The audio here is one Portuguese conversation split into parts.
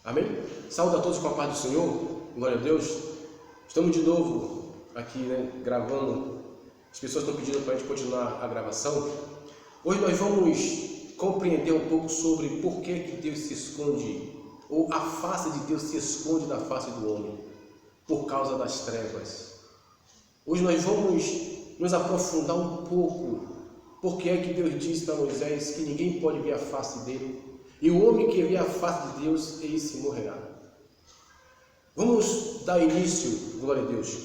Amém? Saúde a todos com a paz do Senhor, glória a Deus. Estamos de novo aqui, gravando. As pessoas estão pedindo para a gente continuar a gravação. Hoje nós vamos compreender um pouco sobre por que Deus se esconde, ou a face de Deus se esconde da face do homem, por causa das trevas. Hoje nós vamos nos aprofundar um pouco, porque é que Deus disse para Moisés que ninguém pode ver a face dele, e o homem que vê a face de Deus, esse morrerá. Vamos dar início, glória a Deus.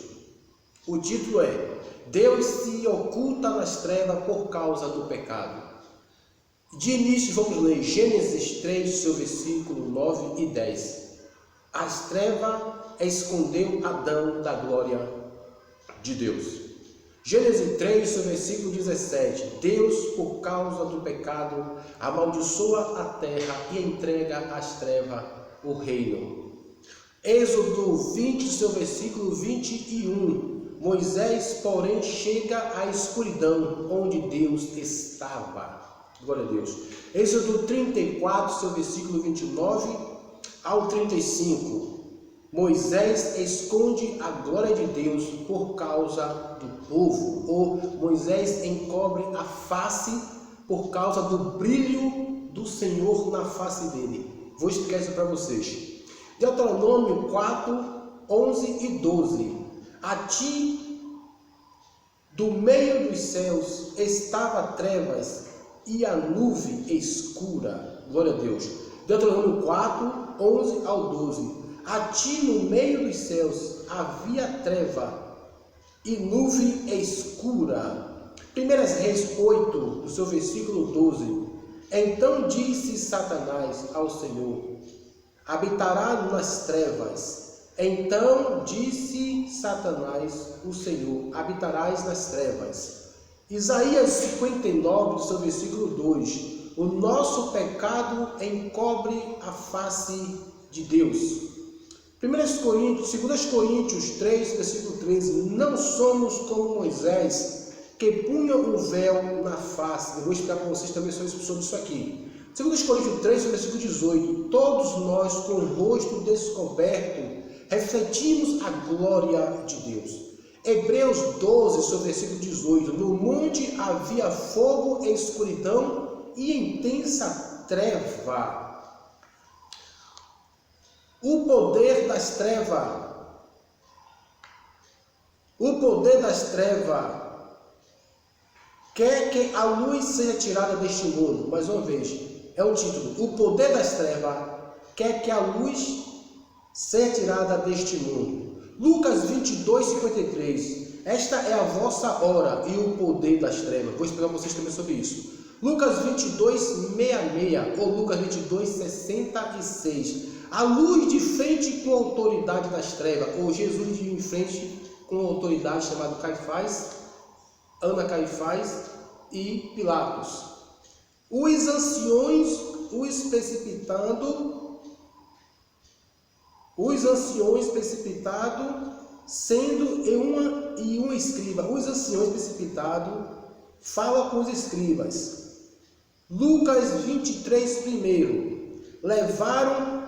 O título é: Deus se oculta nas trevas por causa do pecado. De início vamos ler Gênesis 3, seu versículo 9 e 10. As trevas escondeu Adão da glória de Deus. Gênesis 3, seu versículo 17. Deus, por causa do pecado, amaldiçoa a terra e entrega às trevas o reino. Êxodo 20, seu versículo 21. Moisés, porém, chega à escuridão onde Deus estava. Glória a Deus. Êxodo 34, seu versículo 29 ao 35. Moisés esconde a glória de Deus por causa do povo, ou Moisés encobre a face por causa do brilho do Senhor na face dele. Vou explicar isso para vocês. Deuteronômio 4, 11 e 12. A ti, do meio dos céus, estava trevas e a nuvem escura. Glória a Deus. Deuteronômio 4, 11 ao 12. A ti no meio dos céus havia treva e nuvem escura. 1 Reis 8, do seu versículo 12. Então disse Satanás ao Senhor: habitará nas trevas. Então disse Satanás, o Senhor: habitarás nas trevas. Isaías 59, do seu versículo 2. O nosso pecado encobre a face de Deus. 2 Coríntios 3, versículo 13. Não somos como Moisés, que punha um véu na face. Eu vou explicar para vocês também sobre isso aqui. 2 Coríntios 3, versículo 18. Todos nós, com o rosto descoberto, refletimos a glória de Deus. Hebreus 12, seu versículo 18. No monte havia fogo, escuridão e intensa treva. O poder das trevas quer que a luz seja tirada deste mundo. Mais uma vez, é o título. O poder das trevas quer que a luz seja tirada deste mundo. Lucas 22, 53. Esta é a vossa hora e o poder das trevas. Vou explicar para vocês também sobre isso. Lucas 22, 66 ou Lucas 22, 66. A luz de frente com a autoridade das trevas, ou Jesus de frente com a autoridade chamado Caifás, Ana Caifás e Pilatos. Os anciões precipitados, sendo um escriba. Os anciões precipitados falam com os escribas. Lucas 23, primeiro. Levaram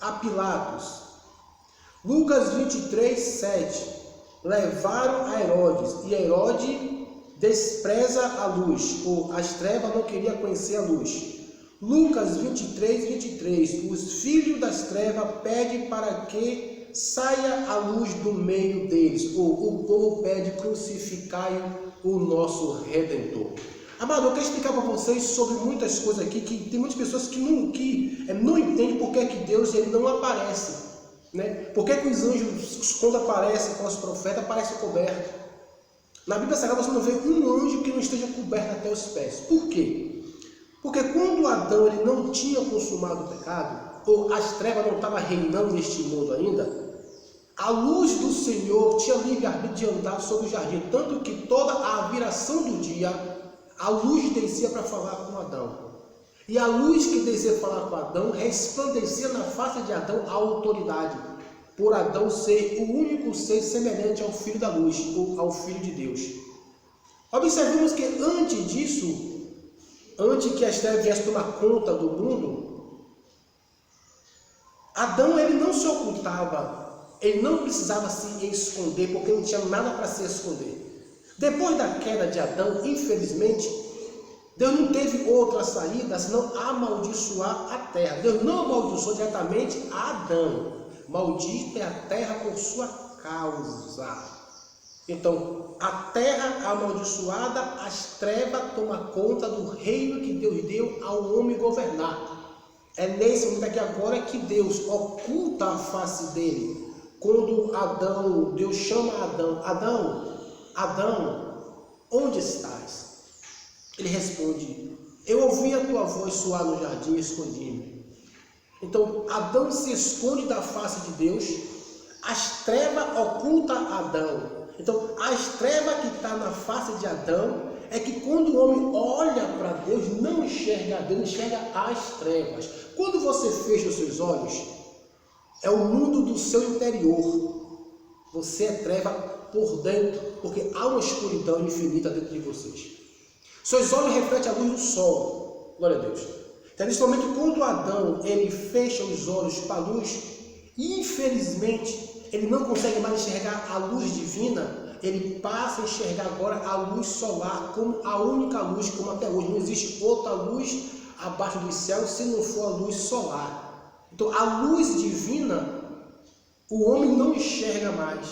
a Pilatos. Lucas 23, 7. Levaram a Herodes, e Herodes despreza a luz, ou as trevas não queria conhecer a luz. Lucas 23, 23. Os filhos das trevas pedem para que saia a luz do meio deles, ou o povo pede: crucificai o nosso Redentor. Amado, eu quero explicar para vocês sobre muitas coisas aqui, que tem muitas pessoas que não entendem por que Deus ele não aparece. Por que os anjos, quando aparecem com os profetas, aparecem cobertos? Na Bíblia Sagrada você não vê um anjo que não esteja coberto até os pés. Por quê? Porque quando Adão ele não tinha consumado o pecado, ou as trevas não estavam reinando neste mundo ainda, a luz do Senhor tinha livre-arbítrio de andar sobre o jardim, tanto que toda a viração do dia, a luz descia para falar com Adão. E a luz que descia para falar com Adão resplandecia na face de Adão a autoridade, por Adão ser o único ser semelhante ao Filho da Luz, ou ao Filho de Deus. Observemos que antes disso, antes que as trevas viessem tomar conta do mundo, Adão, ele não se ocultava, ele não precisava se esconder, porque não tinha nada para se esconder. Depois da queda de Adão, infelizmente, Deus não teve outra saída senão amaldiçoar a terra. Deus não amaldiçoou diretamente a Adão. Maldita é a terra por sua causa. Então, a terra amaldiçoada, as trevas tomam conta do reino que Deus deu ao homem governar. É nesse momento aqui agora que Deus oculta a face dele. Quando Adão, Deus chama Adão, Adão, onde estás? Ele responde, eu ouvi a tua voz soar no jardim e escondi-me. Então, Adão se esconde da face de Deus, as trevas ocultam Adão. Então, as trevas que estão na face de Adão é que quando o homem olha para Deus, não enxerga Deus, enxerga as trevas. Quando você fecha os seus olhos, é o mundo do seu interior. Você é treva por dentro, porque há uma escuridão infinita dentro de vocês. Seus olhos refletem a luz do sol. Glória a Deus. Então, nesse momento, quando Adão ele fecha os olhos para a luz, infelizmente, ele não consegue mais enxergar a luz divina, ele passa a enxergar agora a luz solar como a única luz, como até hoje. Não existe outra luz abaixo do céu se não for a luz solar. Então, a luz divina, o homem não enxerga mais.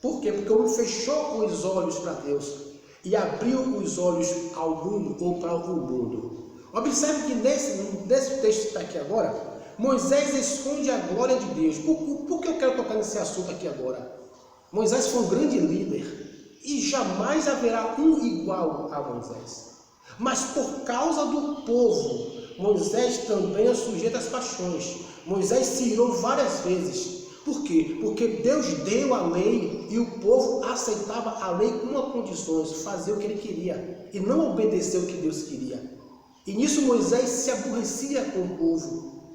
Por quê? Porque o homem fechou os olhos para Deus e abriu os olhos ao mundo ou para o mundo. Observe que nesse texto que está aqui agora, Moisés esconde a glória de Deus. Por que eu quero tocar nesse assunto aqui agora? Moisés foi um grande líder e jamais haverá um igual a Moisés. Mas por causa do povo, Moisés também é sujeito às paixões. Moisés se irou várias vezes. Por quê? Porque Deus deu a lei e o povo aceitava a lei com uma condição, fazer o que ele queria e não obedecer o que Deus queria. E nisso Moisés se aborrecia com o povo.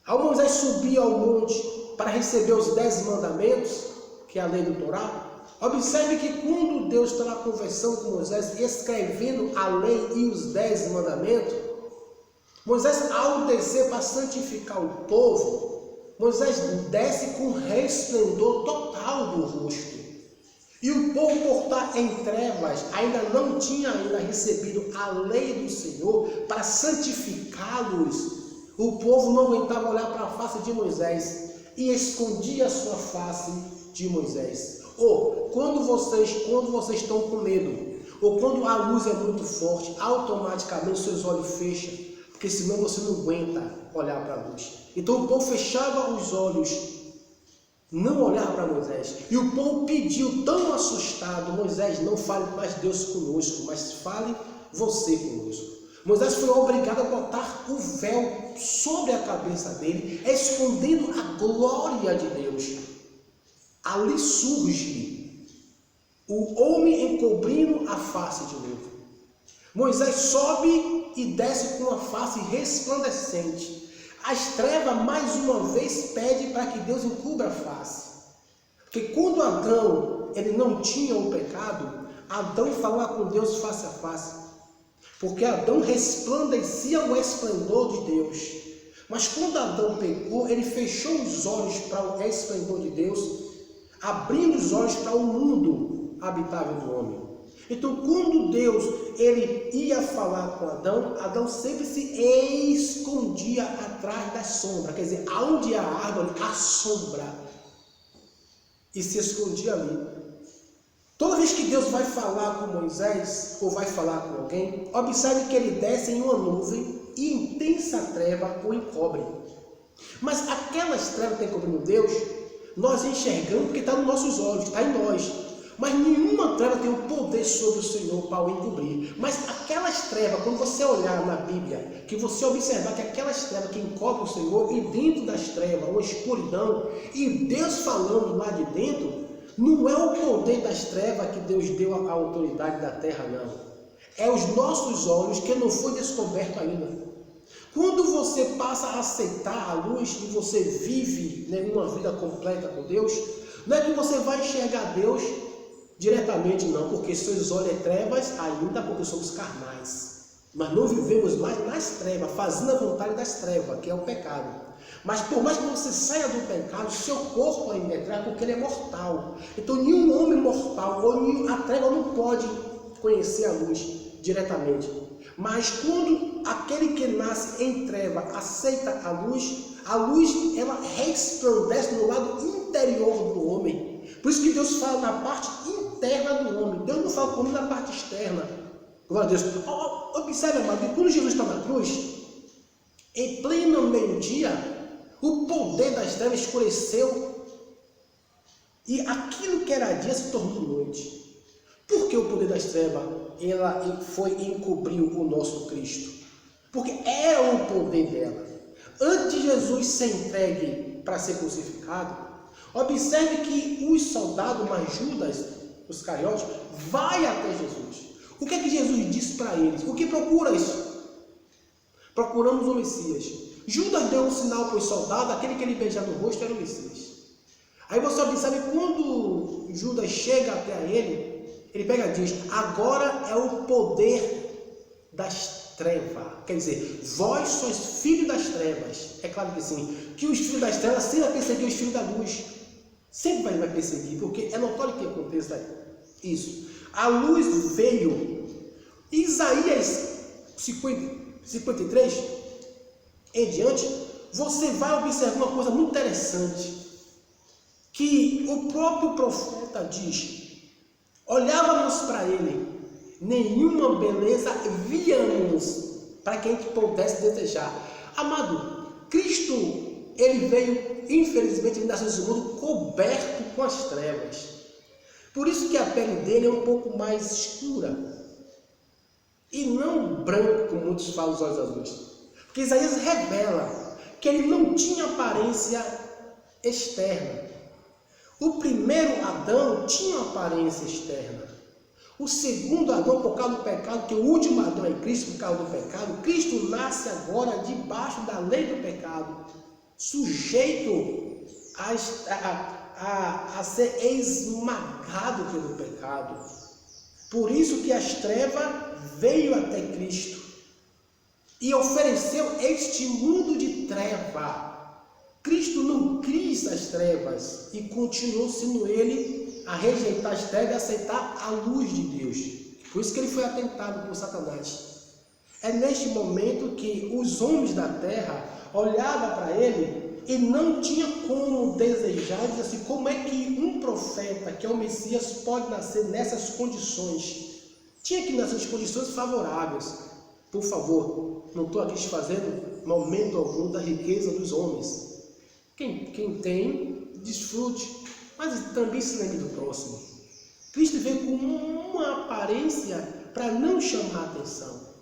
Ao Moisés subir ao monte para receber os 10 mandamentos, que é a lei do Torá, observe que quando Deus estava conversando com Moisés, escrevendo a lei e os 10 mandamentos, Moisés, ao descer para santificar o povo, Moisés desce com resplendor total do rosto. E o povo, por estar em trevas, ainda não tinha recebido a lei do Senhor para santificá-los. O povo não aguentava olhar para a face de Moisés e escondia a sua face de Moisés. Ou quando vocês estão com medo, ou quando a luz é muito forte, automaticamente seus olhos fecham, porque senão você não aguenta olhar para a luz. Então o povo fechava os olhos, não olhava para Moisés. E o povo pediu, tão assustado, Moisés, não fale mais Deus conosco, mas fale você conosco. Moisés foi obrigado a botar o véu sobre a cabeça dele, escondendo a glória de Deus. Ali surge o homem encobrindo a face de novo. Moisés sobe e desce com a face resplandecente. As trevas mais uma vez pedem para que Deus encubra a face. Porque quando Adão ele não tinha o pecado, Adão falava com Deus face a face. Porque Adão resplandecia o esplendor de Deus. Mas quando Adão pecou, ele fechou os olhos para o esplendor de Deus, abrindo os olhos para o mundo habitável do homem. Então, quando Deus ele ia falar com Adão, Adão sempre se escondia atrás da sombra. Quer dizer, aonde há a árvore, há sombra. E se escondia ali. Toda vez que Deus vai falar com Moisés, ou vai falar com alguém, observe que ele desce em uma nuvem e intensa treva o encobre. Mas aquelas trevas que encobrindo Deus, nós enxergamos porque está nos nossos olhos, está em nós. Mas nenhuma treva tem o poder sobre o Senhor para o encobrir. Mas aquelas trevas, quando você olhar na Bíblia, que você observar que aquelas trevas que encobrem o Senhor, e dentro das trevas, uma escuridão, e Deus falando lá de dentro, não é o poder das trevas que Deus deu à autoridade da terra, não. É os nossos olhos que não foi descoberto ainda. Quando você passa a aceitar a luz e você vive uma vida completa com Deus, não é que você vai enxergar Deus diretamente, não, porque seus olhos é trevas ainda, porque somos carnais. Mas não vivemos mais nas trevas, fazendo a vontade das trevas, que é o pecado. Mas por mais que você saia do pecado, seu corpo ainda é treva, porque ele é mortal. Então nenhum homem mortal, ou a treva não pode conhecer a luz diretamente. Mas quando aquele que nasce em treva aceita a luz ela resplandece no lado interior do homem. Por isso que Deus fala na parte interna do homem. Deus não fala como na parte externa. Glória a Deus. Observe, amado, quando Jesus está na cruz, em pleno meio-dia, o poder das trevas escureceu e aquilo que era dia se tornou noite. Por que o poder das trevas ela foi e encobriu o nosso Cristo? Porque era o poder dela. Antes de Jesus ser entregue para ser crucificado, observe que os soldados, mas Judas, os cariotes, vai até Jesus. O que é que Jesus disse para eles? O que procura isso? Procuramos o Messias. Judas deu um sinal para os soldados, aquele que ele beijava no rosto era o Messias. Aí você observa que quando Judas chega até ele pega e diz, agora é o poder das trevas. Quer dizer, vós sois filhos das trevas. É claro que sim, que os filhos das trevas sempre vai perseguir os filhos da luz. Sempre vai perseguir, porque é notório que aconteça isso. A luz veio. Isaías 53 em diante, você vai observar uma coisa muito interessante, que o próprio profeta diz, olhávamos para ele, nenhuma beleza víamos para que a gente pudesse desejar. Amado, Cristo, ele veio, infelizmente, ele nasceu nesse mundo coberto com as trevas. Por isso que a pele dele é um pouco mais escura. E não branco, como muitos falam, os olhos azuis. Porque Isaías revela que ele não tinha aparência externa. O primeiro Adão tinha aparência externa. O segundo Adão, por causa do pecado, que o último Adão é Cristo, por causa do pecado, Cristo nasce agora debaixo da lei do pecado, sujeito a ser esmagado pelo pecado. Por isso que as trevas veio até Cristo e ofereceu este mundo de treva. Cristo não quis as trevas e continuou sendo ele a rejeitar as trevas e aceitar a luz de Deus. Por isso que ele foi atentado por Satanás. É neste momento que os homens da terra olhavam para ele e não tinha como desejar, dizer assim, como é que um profeta, que é o Messias, pode nascer nessas condições? Tinha que nascer em condições favoráveis. Por favor, não estou aqui desfazendo momento algum da riqueza dos homens. Quem tem, desfrute, mas também se lembre do próximo. Cristo veio com uma aparência para não chamar a atenção.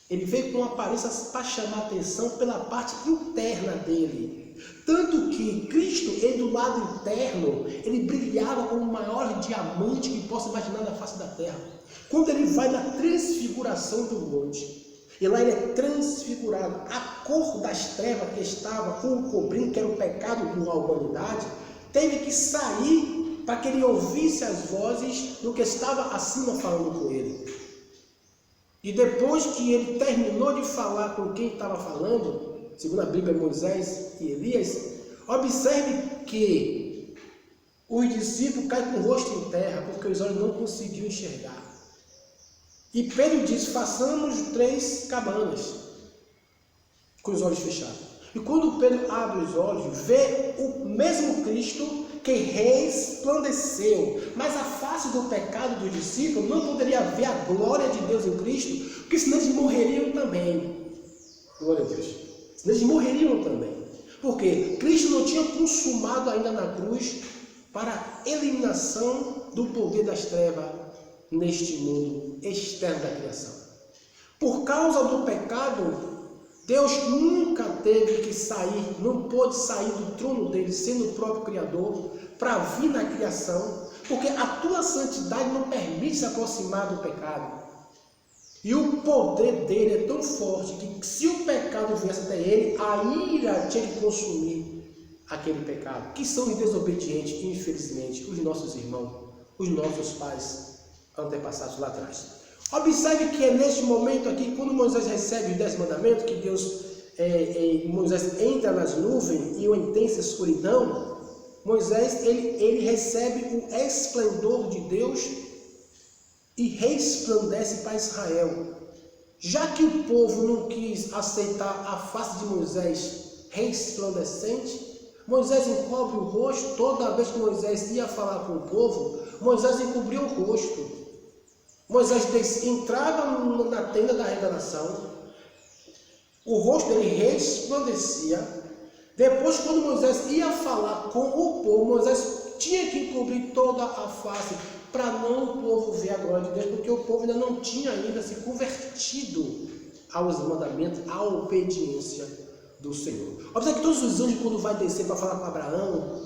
Ele veio com uma aparência para chamar a atenção pela parte interna dele. Tanto que Cristo, ele do lado interno, ele brilhava como o maior diamante que possa imaginar na face da terra. Quando ele vai na transfiguração do monte, e lá ele é transfigurado, a cor das trevas que estava o cobrindo, que era o pecado da humanidade, teve que sair para que ele ouvisse as vozes do que estava acima falando com ele. E depois que ele terminou de falar com quem estava falando, segundo a Bíblia, Moisés e Elias, observe que os discípulos caem com o rosto em terra, porque os olhos não conseguiam enxergar. E Pedro diz, façamos 3 cabanas, com os olhos fechados. E quando Pedro abre os olhos, vê o mesmo Cristo que resplandeceu. Mas a face do pecado dos discípulos não poderia ver a glória de Deus em Cristo, porque senão eles morreriam também. Glória a Deus. Senão eles morreriam também. Porque Cristo não tinha consumado ainda na cruz para a eliminação do poder das trevas neste mundo externo da criação. Por causa do pecado, Deus nunca teve que sair, não pôde sair do trono dele, sendo o próprio Criador, para vir na criação, porque a tua santidade não permite se aproximar do pecado. E o poder dele é tão forte que se o pecado viesse até ele, a ira tinha que consumir aquele pecado, que são os desobedientes, infelizmente, os nossos irmãos, os nossos pais antepassados lá atrás. Observe que é neste momento aqui, quando Moisés recebe os 10 mandamentos, que Deus Moisés entra nas nuvens e uma intensa escuridão, Moisés ele recebe o esplendor de Deus e resplandece para Israel. Já que o povo não quis aceitar a face de Moisés resplandecente, Moisés encobre o rosto. Toda vez que Moisés ia falar com o povo, Moisés encobria o rosto. Moisés entrava na tenda da revelação, o rosto dele resplandecia. Depois, quando Moisés ia falar com o povo, Moisés tinha que encobrir toda a face, para não o povo ver a glória de Deus, porque o povo ainda não tinha ainda se convertido aos mandamentos, à obediência do Senhor. Observe que todos os anjos, quando vai descer para falar com Abraão,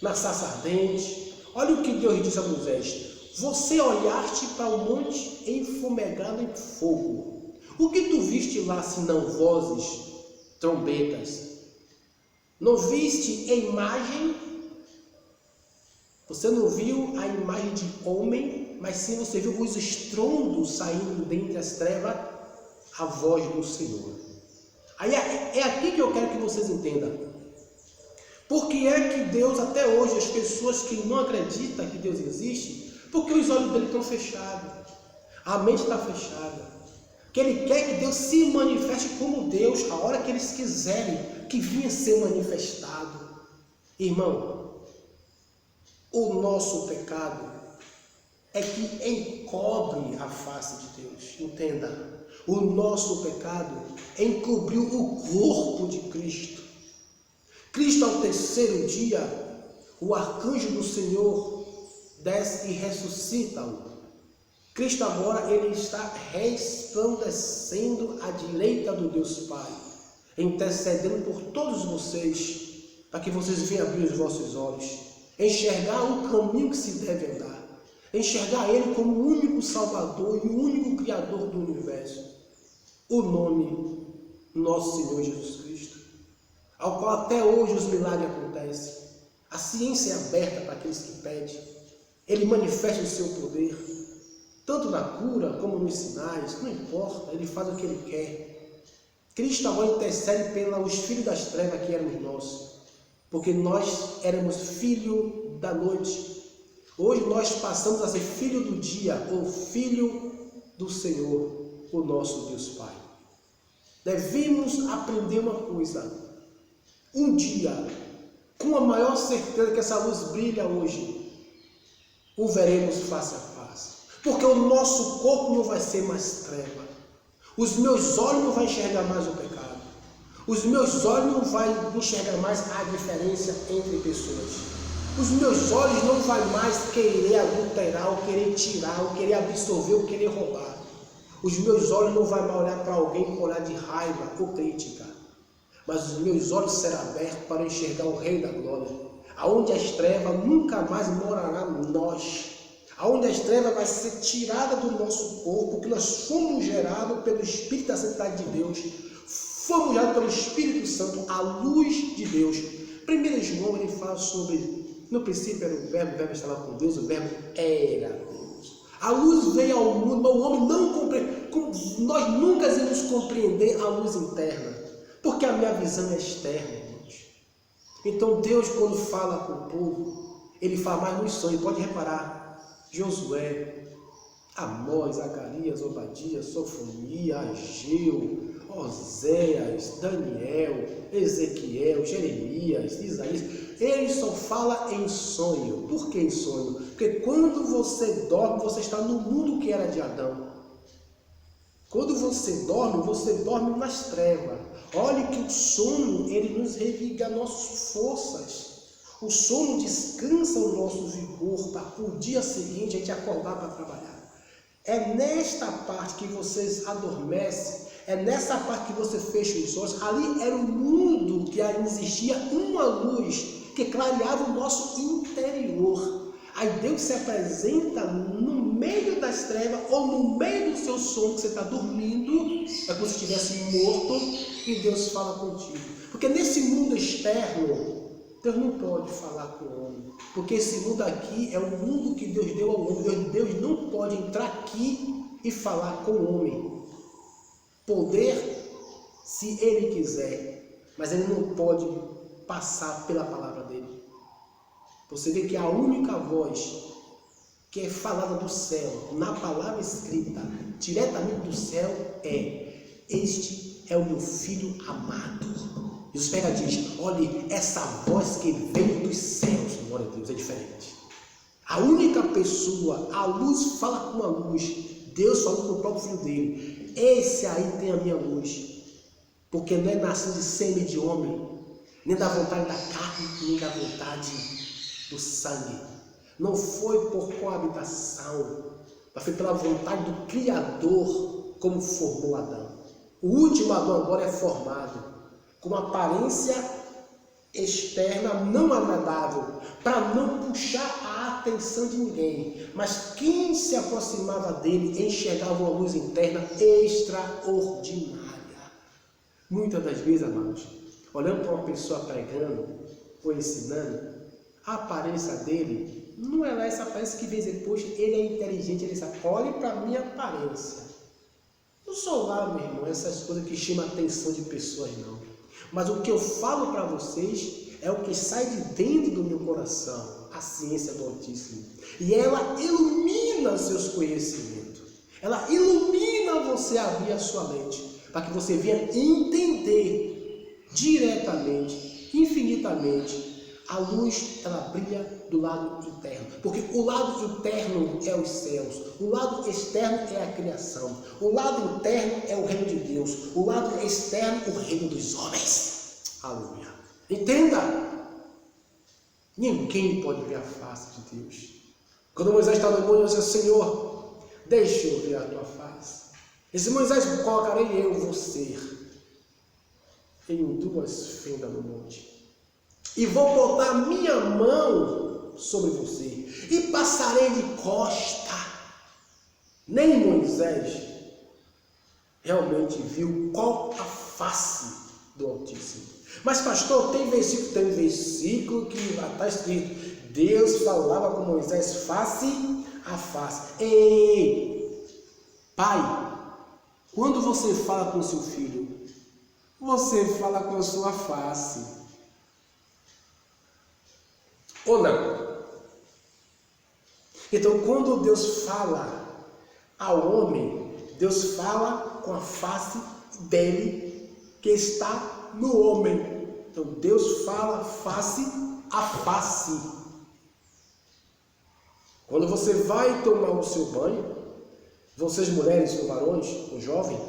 na sarça ardente, olha o que Deus disse a Moisés: você olhaste para o monte enfumegado em fogo. O que tu viste lá, senão vozes, trombetas? Não viste a imagem? Você não viu a imagem de homem, mas sim você viu os estrondos saindo dentre as trevas, a voz do Senhor. Aí é aqui que eu quero que vocês entendam. Por que é que Deus, até hoje, as pessoas que não acreditam que Deus existe, porque os olhos dele estão fechados, a mente está fechada, que ele quer que Deus se manifeste como Deus, a hora que eles quiserem que vinha ser manifestado. Irmão, o nosso pecado é que encobre a face de Deus. Entenda, o nosso pecado encobriu o corpo de Cristo. Cristo, ao terceiro dia, o arcanjo do Senhor desce e ressuscita-o. Cristo agora ele está resplandecendo à direita do Deus Pai, intercedendo por todos vocês, para que vocês venham abrir os vossos olhos, enxergar o caminho que se deve andar, enxergar Ele como o único Salvador e o único Criador do universo, o nome nosso Senhor Jesus Cristo, ao qual até hoje os milagres acontecem. A ciência é aberta para aqueles que pedem. Ele manifesta o seu poder, tanto na cura como nos sinais, não importa, ele faz o que ele quer. Cristo agora intercede pelos filhos das trevas que éramos nós, porque nós éramos filho da noite. Hoje nós passamos a ser filho do dia, ou filho do Senhor, o nosso Deus Pai. Devemos aprender uma coisa: um dia, com a maior certeza que essa luz brilha hoje, o veremos face a face, porque o nosso corpo não vai ser mais treva, os meus olhos não vão enxergar mais o pecado, os meus olhos não vão enxergar mais a diferença entre pessoas, os meus olhos não vão mais querer adulterar, ou querer tirar, ou querer absorver, ou querer roubar. Os meus olhos não vão mais olhar para alguém com olhar de raiva ou crítica, mas os meus olhos serão abertos para enxergar o Rei da Glória, aonde as trevas nunca mais morará em nós, aonde as trevas vai ser tirada do nosso corpo, porque nós fomos gerados pelo Espírito da Santidade de Deus, fomos gerados pelo Espírito Santo, a luz de Deus. 1 João ele fala sobre, no princípio era o verbo estava com Deus, o verbo era Deus. A luz veio ao mundo, mas o homem não compreende. Nós nunca iremos compreender a luz interna, porque a minha visão é externa, irmãos. Então Deus, quando fala com o povo, ele fala mais nos sonhos. Pode reparar, Josué, Amós, Zacarias, Obadias, Sofonia, Ageu, Oséias, Daniel, Ezequiel, Jeremias, Isaías, ele só fala em sonho. Por que em sonho? Porque quando você dorme, você está no mundo que era de Adão. Quando você dorme nas trevas. Olhe que o sono, ele nos reviga nossas forças. O sono descansa o nosso vigor para o dia seguinte a gente acordar para trabalhar. É nesta parte que vocês adormecem, é nessa parte que você fecha os olhos. Ali era um mundo que ainda existia uma luz que clareava o nosso interior. Aí Deus se apresenta no meio das trevas ou no meio do seu sono, que você está dormindo, é como se estivesse morto, e Deus fala contigo. Porque nesse mundo externo, Deus não pode falar com o homem, porque esse mundo aqui é o mundo que Deus deu ao homem. Deus não pode entrar aqui e falar com o homem. Poder se ele quiser, mas ele não pode passar pela palavra dele. Você vê que a única voz que é falada do céu, na palavra escrita, diretamente do céu, este é o meu filho amado. Jesus pega e diz, olha, essa voz que veio dos céus, glória a Deus, é diferente. A única pessoa, a luz fala com a luz, Deus falou com o próprio filho dele, esse aí tem a minha luz, porque não é nascido de sêmen de homem, nem da vontade da carne, nem da vontade do sangue. Não foi por coabitação, mas foi pela vontade do Criador, como formou Adão. O último Adão agora é formado com uma aparência externa não agradável, para não puxar a atenção de ninguém. Mas quem se aproximava dele enxergava uma luz interna extraordinária. Muitas das vezes, amados, olhando para uma pessoa pregando ou ensinando, a aparência dele não é essa aparência que vem depois, ele é inteligente, ele sabe, olhe para a minha aparência. Não sou lá, meu irmão, essas coisas que chamam a atenção de pessoas, não. Mas o que eu falo para vocês é o que sai de dentro do meu coração, a ciência do Altíssimo. E ela ilumina seus conhecimentos. Ela ilumina você a abrir a sua mente, para que você venha entender diretamente, infinitamente. A luz, ela brilha do lado interno, porque o lado interno é os céus, o lado externo é a criação, o lado interno é o reino de Deus, o lado externo o reino dos homens. Aleluia. Entenda, ninguém pode ver a face de Deus. Quando Moisés está no monte, ele diz, Senhor, deixa eu ver a tua face. Esse Moisés, colocarei eu, você, em duas fendas no monte. E vou botar minha mão sobre você, e passarei de costa. Nem Moisés realmente viu qual a face do Altíssimo. Mas pastor, tem versículo que está escrito, Deus falava com Moisés face a face. Ei, pai, quando você fala com seu filho, você fala com a sua face. Ou não? Então, quando Deus fala ao homem, Deus fala com a face dele que está no homem. Então, Deus fala face a face. Quando você vai tomar o seu banho, vocês mulheres ou varões, ou jovem,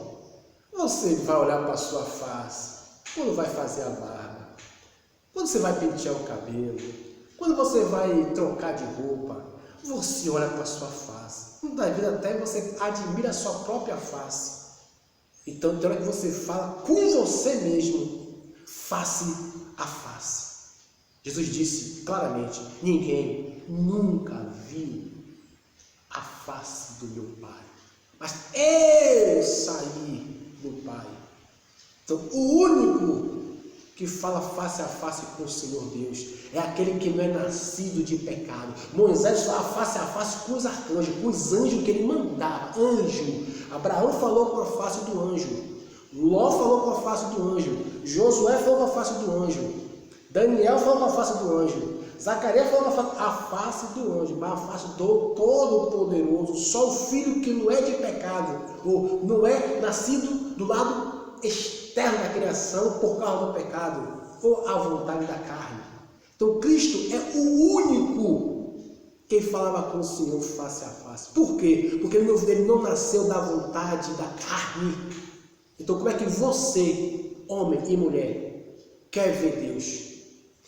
você vai olhar para a sua face. Quando vai fazer a barba, quando você vai pentear o cabelo, quando você vai trocar de roupa, você olha para a sua face. Muitas vezes até você admira a sua própria face. Então tem hora que você fala com você mesmo, face a face. Jesus disse claramente, ninguém nunca viu a face do meu Pai. Mas eu saí do Pai. Então o único que fala face a face com o Senhor Deus é aquele que não é nascido de pecado. Moisés fala face a face com os arcanjos, com os anjos que ele mandava. Anjo. Abraão falou com a face do anjo. Ló falou com a face do anjo. Josué falou com a face do anjo. Daniel falou com a face do anjo. Zacarias falou com a face do anjo, mas a face do Todo-Poderoso. Só o filho que não é de pecado, ou não é nascido do lado externo da criação por causa do pecado, ou a vontade da carne. Então Cristo é o único que falava com o Senhor face a face. Por quê? Porque ele não nasceu da vontade da carne. Então como é que você, homem e mulher, quer ver Deus?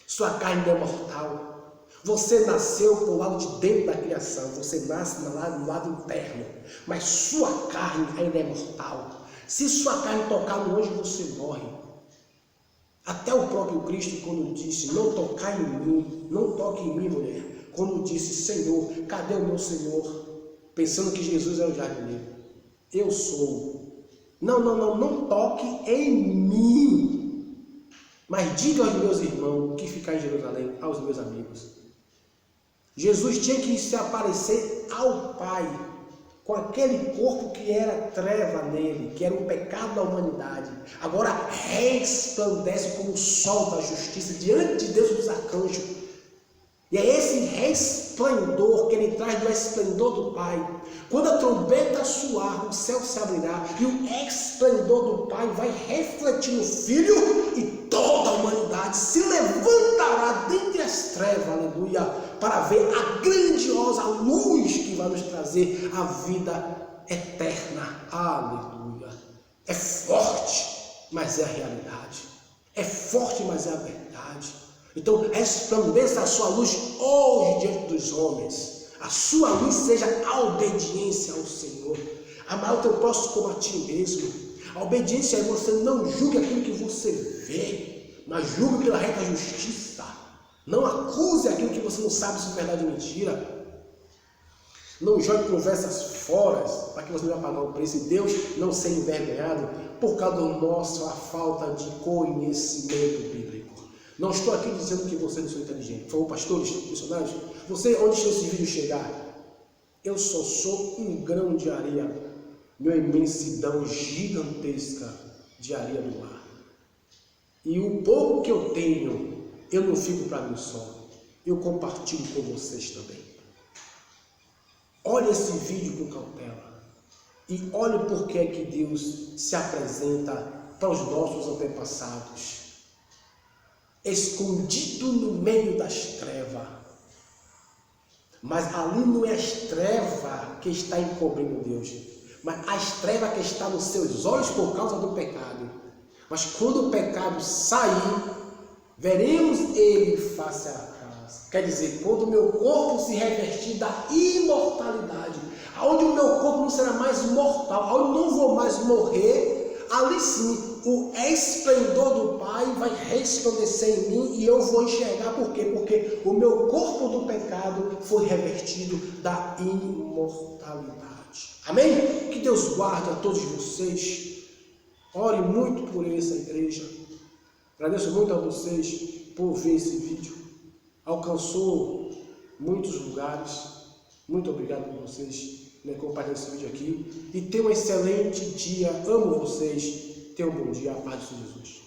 Sua carne é mortal. Você nasceu por lado de dentro da criação. Você nasce no lado interno. Mas sua carne ainda é mortal. Se sua carne tocar no anjo, você morre. Até o próprio Cristo, quando disse, não tocar em mim, não toque em mim, mulher. Quando disse, Senhor, cadê o meu Senhor? Pensando que Jesus é o jardineiro. Eu sou. Não toque em mim. Mas diga aos meus irmãos que ficar em Jerusalém, aos meus amigos. Jesus tinha que se aparecer ao Pai com aquele corpo que era treva nele, que era o pecado da humanidade, agora resplandece como o sol da justiça diante de Deus e dos arcanjos. E é esse resplendor que ele traz do esplendor do Pai. Quando a trombeta soar, o céu se abrirá e o esplendor do Pai vai refletir no Filho e toda a humanidade se levantará dentre as trevas, aleluia, para ver a grandiosa luz que vai nos trazer a vida eterna, aleluia. É forte, mas é a realidade. É forte, mas é a verdade. Então, resplandeça a sua luz hoje diante dos homens. A sua luz seja a obediência ao Senhor. Amar o teu próximo como a ti mesmo. A obediência é você não julgue aquilo que você vê, mas julgue pela reta justiça. Não acuse aquilo que você não sabe se é verdade ou mentira. Não jogue conversas fora para que você não vai pagar o preço. E Deus não ser envergonhado por causa da nossa falta de conhecimento bíblico. Não estou aqui dizendo que vocês não são inteligentes. Por favor, pastores, missionários, você, onde esse vídeo chegar, eu só sou um grão de areia, uma imensidão gigantesca de areia do mar. E o pouco que eu tenho, eu não fico para mim só. Eu compartilho com vocês também. Olhe esse vídeo com cautela. E olhe por que é que Deus se apresenta para os nossos antepassados. Escondido no meio das trevas. Mas ali não é as trevas que está encobrindo Deus, mas as trevas que está nos seus olhos por causa do pecado. Mas quando o pecado sair, veremos ele face a face. Quer dizer, quando o meu corpo se revestir da imortalidade, onde o meu corpo não será mais mortal, onde eu não vou mais morrer, ali sim o esplendor do Pai vai resplandecer em mim e eu vou enxergar. Por quê? Porque o meu corpo do pecado foi revestido da imortalidade. Amém? Que Deus guarde a todos vocês. Ore muito por essa igreja. Agradeço muito a vocês por ver esse vídeo. Alcançou muitos lugares. Muito obrigado por vocês compartilhar esse vídeo aqui. E tenham um excelente dia. Amo vocês. Tenha um bom dia, a paz de Jesus.